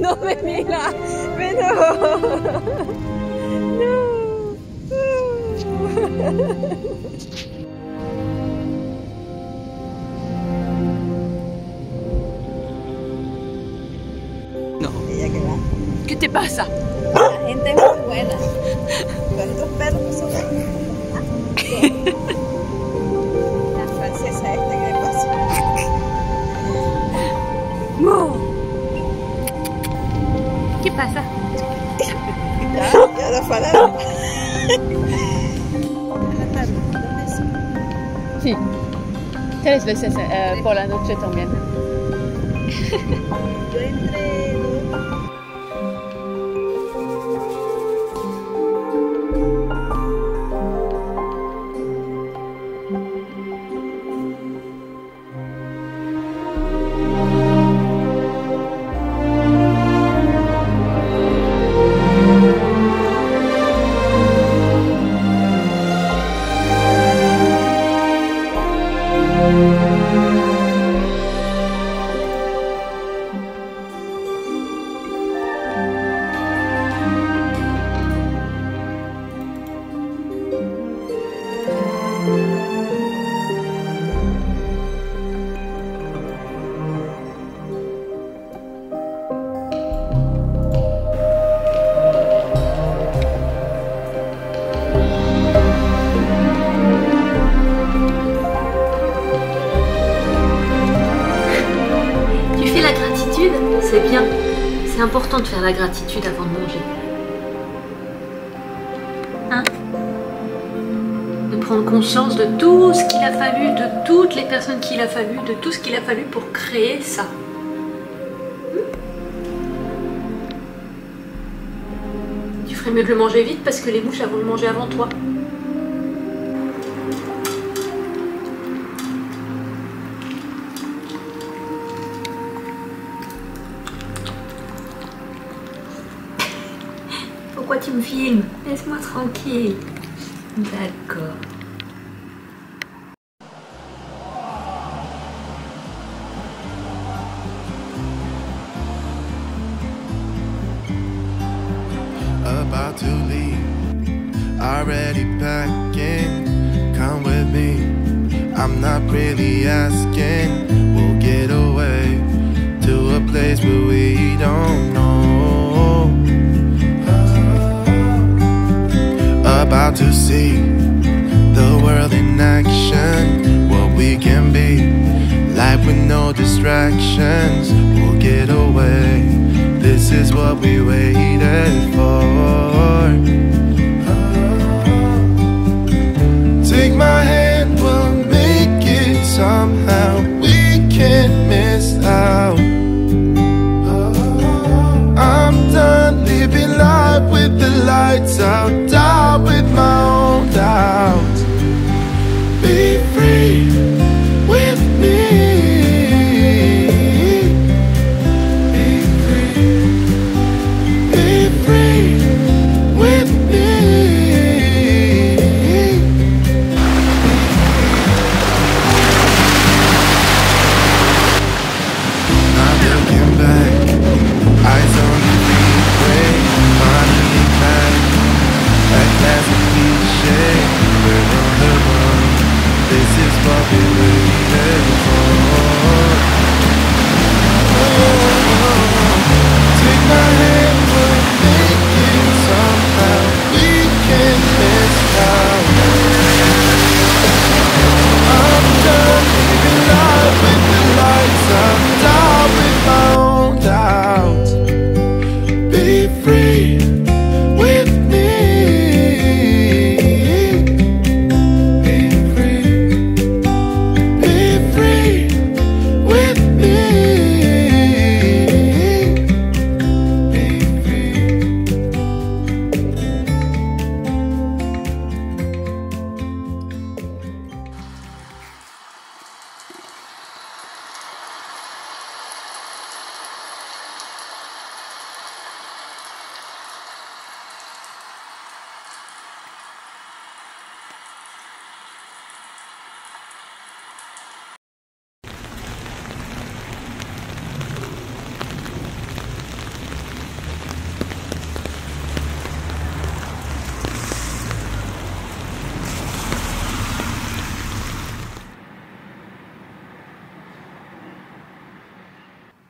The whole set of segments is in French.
Non mais Mila, mais non. No. Ella que va. ¿Qué te pasa? La gente es muy buena. Con otros perros que son la francesa esta que le pasó. No. ¿Qué pasa? Ya no pararon. Sí. 3 veces por la noche también. Yo entré C'est bien. C'est important de faire la gratitude avant de manger. Hein? De prendre conscience de tout ce qu'il a fallu, de toutes les personnes qu'il a fallu, de tout ce qu'il a fallu pour créer ça. Tu ferais mieux de le manger vite parce que les mouches elles vont le manger avant toi. Pourquoi tu me filmes? Laisse-moi tranquille. D'accord. About to leave, already packing. Come with me, I'm not really asking. We'll get away to a place where we don't know. About to see the world in action, what we can be, life with no distractions. We'll get away, this is what we waited for. Take my hand, we'll make it somehow. We can't miss out. I'm done living life with the lights out, down with my own doubts. Be free with me.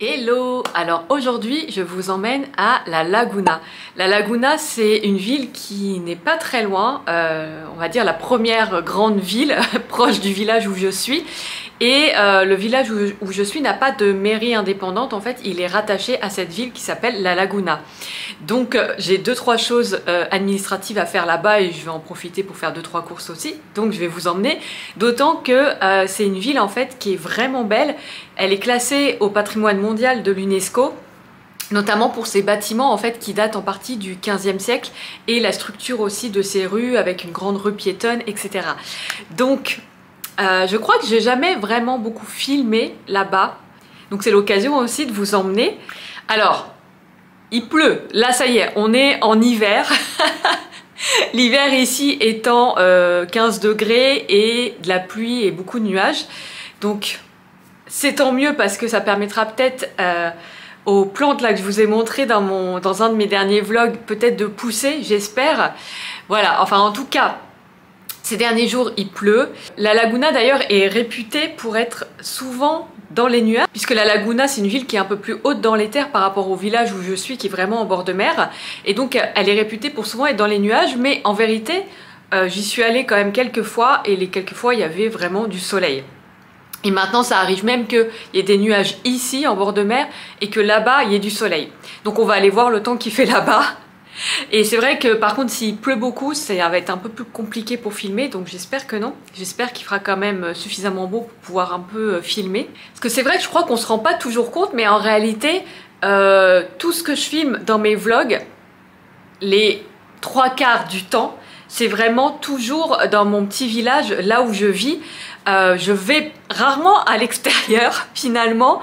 Hello! Alors aujourd'hui je vous emmène à La Laguna. La Laguna c'est une ville qui n'est pas très loin, on va dire la première grande ville proche du village où je suis. Et le village où je suis n'a pas de mairie indépendante, en fait il est rattaché à cette ville qui s'appelle La Laguna. Donc j'ai 2-3 choses administratives à faire là-bas et je vais en profiter pour faire 2-3 courses aussi. Donc je vais vous emmener, d'autant que c'est une ville en fait qui est vraiment belle. Elle est classée au patrimoine mondial de l'UNESCO, notamment pour ses bâtiments en fait qui datent en partie du 15e siècle et la structure aussi de ses rues avec une grande rue piétonne, etc. Donc je crois que j'ai jamais vraiment beaucoup filmé là-bas, donc c'est l'occasion aussi de vous emmener. Alors, il pleut, là ça y est, on est en hiver. L'hiver ici étant 15 degrés et de la pluie et beaucoup de nuages. Donc c'est tant mieux parce que ça permettra peut-être aux plantes là que je vous ai montré dans un de mes derniers vlogs peut-être de pousser, j'espère. Voilà, enfin en tout cas, ces derniers jours, il pleut. La Laguna d'ailleurs est réputée pour être souvent dans les nuages, puisque la Laguna c'est une ville qui est un peu plus haute dans les terres par rapport au village où je suis, qui est vraiment en bord de mer. Et donc elle est réputée pour souvent être dans les nuages, mais en vérité, j'y suis allée quand même quelques fois, et les quelques fois il y avait vraiment du soleil. Et maintenant ça arrive même qu'il y ait des nuages ici en bord de mer, et que là-bas il y ait du soleil. Donc on va aller voir le temps qu'il fait là-bas. Et c'est vrai que par contre s'il pleut beaucoup ça va être un peu plus compliqué pour filmer, donc j'espère que non. J'espère qu'il fera quand même suffisamment beau pour pouvoir un peu filmer. Parce que c'est vrai que je crois qu'on se rend pas toujours compte, mais en réalité tout ce que je filme dans mes vlogs, les 3/4 du temps, c'est vraiment toujours dans mon petit village, là où je vis. Je vais rarement à l'extérieur finalement,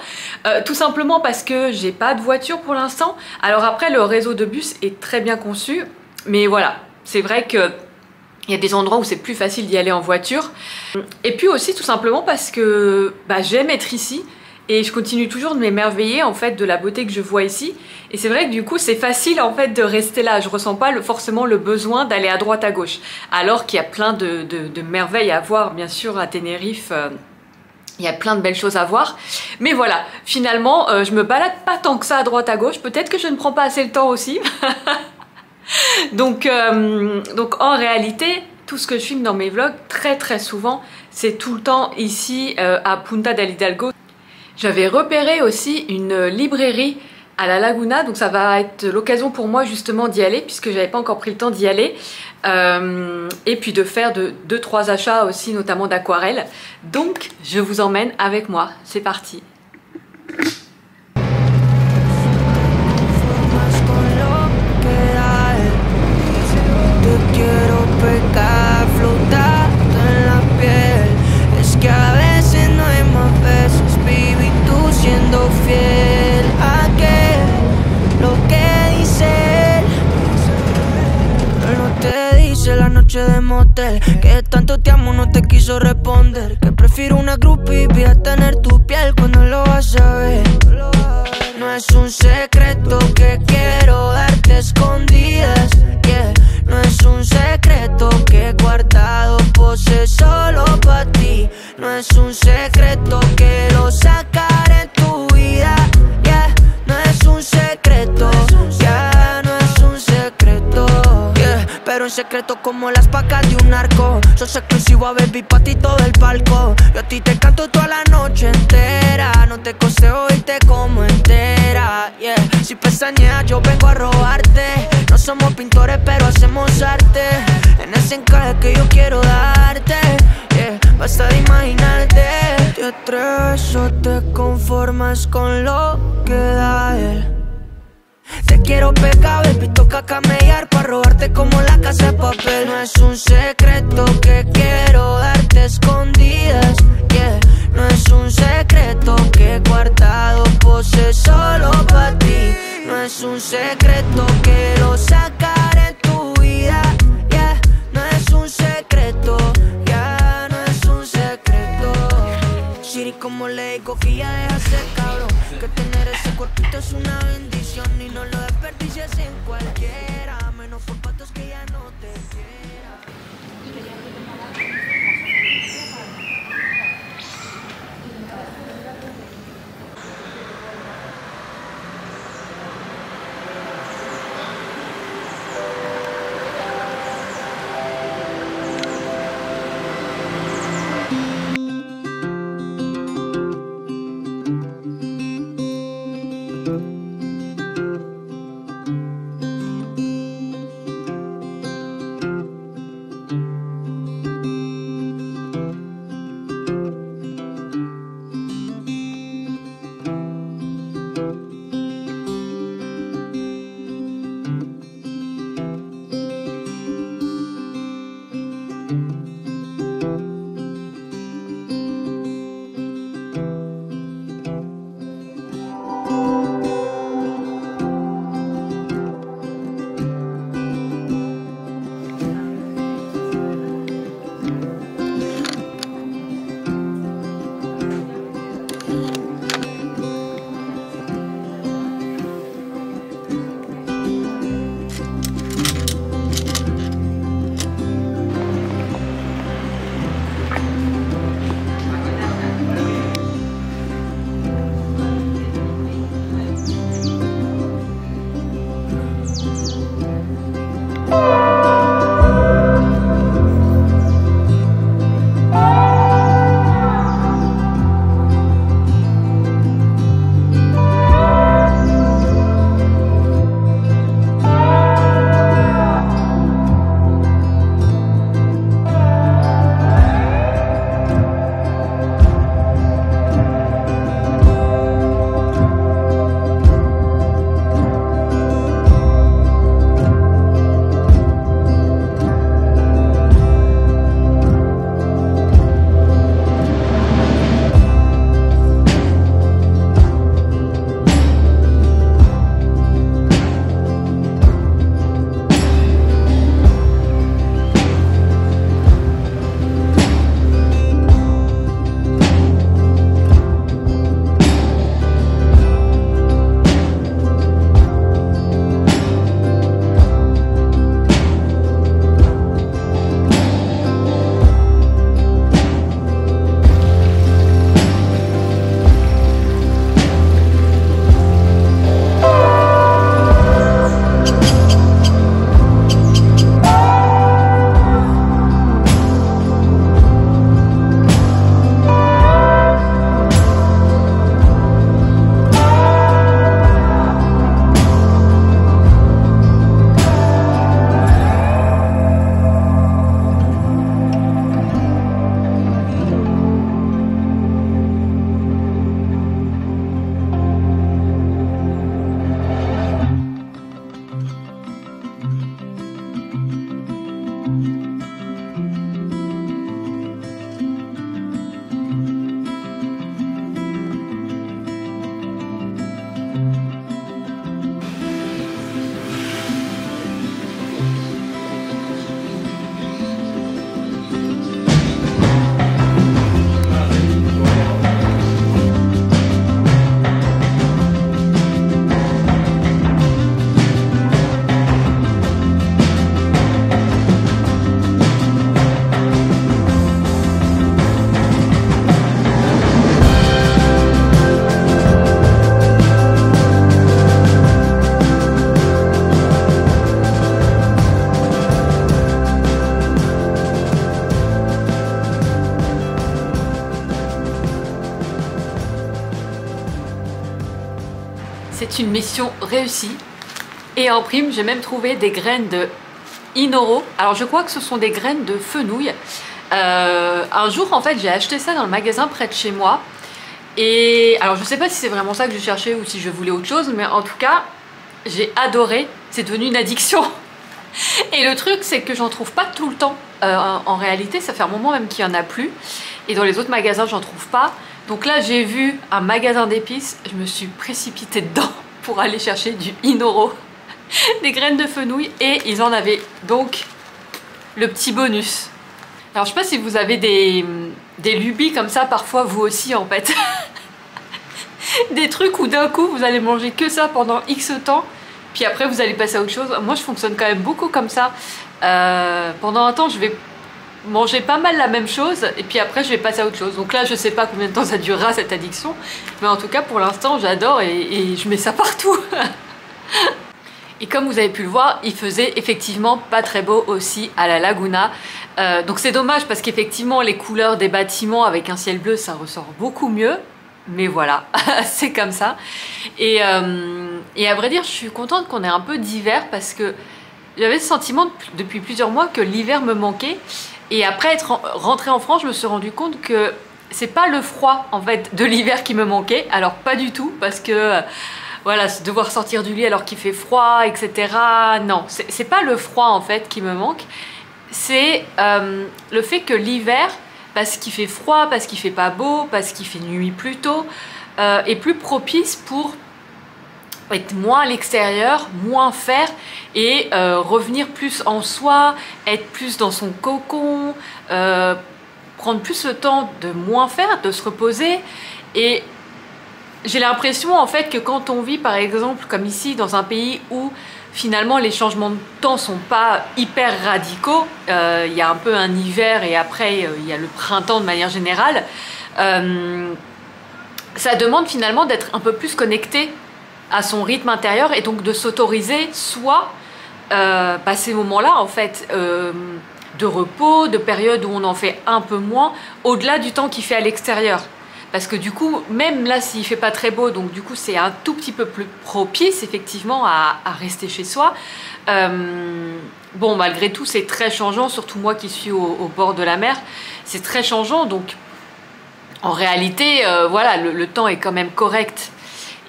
tout simplement parce que j'ai pas de voiture pour l'instant. Alors après le réseau de bus est très bien conçu, mais voilà, c'est vrai que il y a des endroits où c'est plus facile d'y aller en voiture. Et puis aussi tout simplement parce que j'aime être ici. Et je continue toujours de m'émerveiller en fait de la beauté que je vois ici. Et c'est vrai que du coup c'est facile en fait de rester là. Je ressens pas forcément le besoin d'aller à droite à gauche. Alors qu'il y a plein de merveilles à voir bien sûr à Tenerife. Il y a plein de belles choses à voir. Mais voilà, finalement je me balade pas tant que ça à droite à gauche. Peut-être que je ne prends pas assez le temps aussi. donc en réalité, tout ce que je filme dans mes vlogs, très souvent, c'est tout le temps ici à Punta del Hidalgo. J'avais repéré aussi une librairie à la Laguna, donc ça va être l'occasion pour moi justement d'y aller, puisque j'avais pas encore pris le temps d'y aller, et puis de faire 2-3 achats aussi, notamment d'aquarelles. Donc je vous emmène avec moi, c'est parti. Fiel a que lo que dice él no te dice la noche de motel, que tanto te amo no te quiso responder, que prefiero una groupie a tener tu piel cuando lo vas a ver. No es un secreto que quiero darte escondidas, yeah. No es un secreto que he guardado pose solo para ti. No es un secreto que lo sacaré en tu vida, yeah. No es un secreto, yeah. No es un secreto, yeah. Pero en secreto como las pacas de un narco. Sos exclusivo a baby pa' ti todo el palco. Yo a ti te canto toda la noche entera. No te coseo y te como entera, yeah. Si pestañeas yo vengo a robarte. No somos pintores pero hacemos arte. En ese encaje que yo quiero darte, yeah. Basta de imaginarte. Te atreves o te conformas con lo que da él. Te quiero pegar, baby, toca camellar pa' robarte como la casa de papel. No es un secreto que quiero darte escondidas, yeah. No es un secreto que he guardado pose solo pa' ti. No es un secreto que lo sacaré en tu vida, yeah. No es un secreto, yeah. No es un secreto. Siri, como le digo que ya deja ser cabrón, que tener ese cuerpito es una bendición y no lo desperdicies en cualquiera, menos por patos que ya no te quieran. c'est une mission réussie. Et en prime, j'ai même trouvé des graines de Inoro. Alors je crois que ce sont des graines de fenouil. Un jour en fait j'ai acheté ça dans le magasin près de chez moi. Et alors je sais pas si c'est vraiment ça que je cherchais ou si je voulais autre chose, mais en tout cas j'ai adoré. C'est devenu une addiction. Et le truc c'est que j'en trouve pas tout le temps. En réalité ça fait un moment même qu'il y en a plus. Et dans les autres magasins j'en trouve pas. Donc là j'ai vu un magasin d'épices, je me suis précipitée dedans pour aller chercher du Inoro. Des graines de fenouil et ils en avaient donc le petit bonus. Alors je sais pas si vous avez des lubies comme ça parfois vous aussi en fait. Des trucs où d'un coup vous allez manger que ça pendant X temps puis après vous allez passer à autre chose. Moi je fonctionne quand même beaucoup comme ça. Pendant un temps je vais manger pas mal la même chose et puis après je vais passer à autre chose. Donc là je sais pas combien de temps ça durera cette addiction, mais en tout cas pour l'instant j'adore et je mets ça partout. Et comme vous avez pu le voir, il faisait effectivement pas très beau aussi à la Laguna. Donc c'est dommage parce qu'effectivement les couleurs des bâtiments avec un ciel bleu ça ressort beaucoup mieux. Mais voilà, c'est comme ça. Et à vrai dire, je suis contente qu'on ait un peu d'hiver parce que j'avais ce sentiment depuis plusieurs mois que l'hiver me manquait. Et après être rentrée en France, je me suis rendu compte que c'est pas le froid en fait de l'hiver qui me manquait. Alors pas du tout parce que... Voilà, devoir sortir du lit alors qu'il fait froid, etc. Non, c'est pas le froid en fait qui me manque. C'est le fait que l'hiver, parce qu'il fait froid, parce qu'il fait pas beau, parce qu'il fait nuit plus tôt, est plus propice pour être moins à l'extérieur, moins faire et revenir plus en soi, être plus dans son cocon, prendre plus le temps de moins faire, de se reposer. Et j'ai l'impression en fait que quand on vit par exemple comme ici dans un pays où finalement les changements de temps sont pas hyper radicaux, il y a un peu un hiver et après il y a le printemps de manière générale, ça demande finalement d'être un peu plus connecté à son rythme intérieur et donc de s'autoriser soit ces moments-là en fait de repos, de périodes où on en fait un peu moins, au-delà du temps qu'il fait à l'extérieur. Parce que du coup, même là, s'il fait pas très beau, donc du coup, c'est un tout petit peu plus propice, effectivement, à rester chez soi. Bon, malgré tout, c'est très changeant, surtout moi qui suis au bord de la mer. C'est très changeant, donc en réalité, voilà, le temps est quand même correct.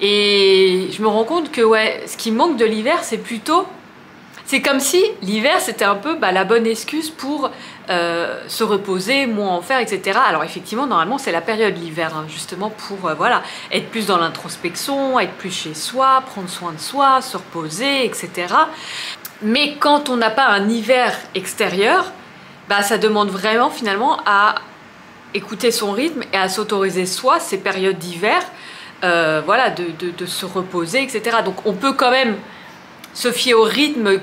Et je me rends compte que, ouais, ce qui manque de l'hiver, c'est plutôt... C'est comme si l'hiver, c'était un peu la bonne excuse pour se reposer, moins en faire, etc. Alors effectivement, normalement, c'est la période l'hiver, hein, justement pour voilà, être plus dans l'introspection, être plus chez soi, prendre soin de soi, se reposer, etc. Mais quand on n'a pas un hiver extérieur, ça demande vraiment finalement à écouter son rythme et à s'autoriser soi ces périodes d'hiver, voilà, de se reposer, etc. Donc on peut quand même se fier au rythme,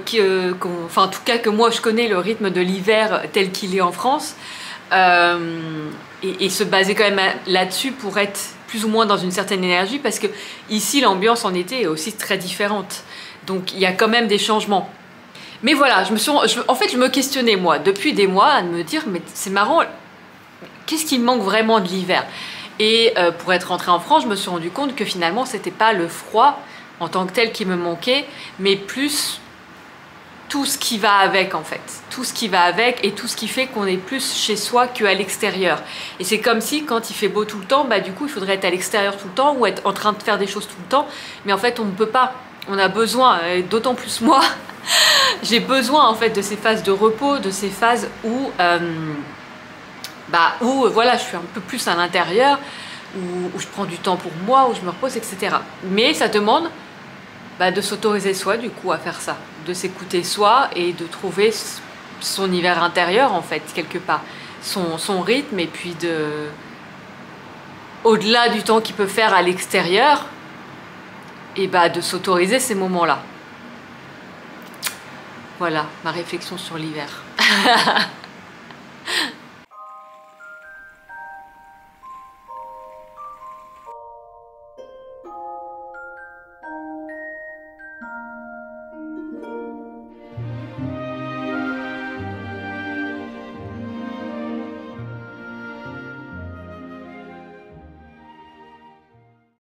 enfin en tout cas que moi je connais, le rythme de l'hiver tel qu'il est en France, et se baser quand même là-dessus pour être plus ou moins dans une certaine énergie, parce que ici l'ambiance en été est aussi très différente, donc il y a quand même des changements. Mais voilà, en fait je me questionnais moi depuis des mois à me dire mais c'est marrant, qu'est-ce qui me manque vraiment de l'hiver? Et pour être rentrée en France, je me suis rendu compte que finalement c'était pas le froid en tant que tel qui me manquait, mais plus tout ce qui va avec en fait. Tout ce qui va avec et tout ce qui fait qu'on est plus chez soi qu'à l'extérieur. Et c'est comme si quand il fait beau tout le temps, du coup il faudrait être à l'extérieur tout le temps ou être en train de faire des choses tout le temps. Mais en fait on ne peut pas. On a besoin, d'autant plus moi, j'ai besoin en fait de ces phases de repos, de ces phases où, voilà, je suis un peu plus à l'intérieur, où je prends du temps pour moi, où je me repose, etc. Mais ça demande de s'autoriser soi du coup à faire ça, de s'écouter soi et de trouver son hiver intérieur en fait, quelque part, son rythme, et puis au-delà du temps qu'il peut faire à l'extérieur, et de s'autoriser ces moments-là. Voilà ma réflexion sur l'hiver.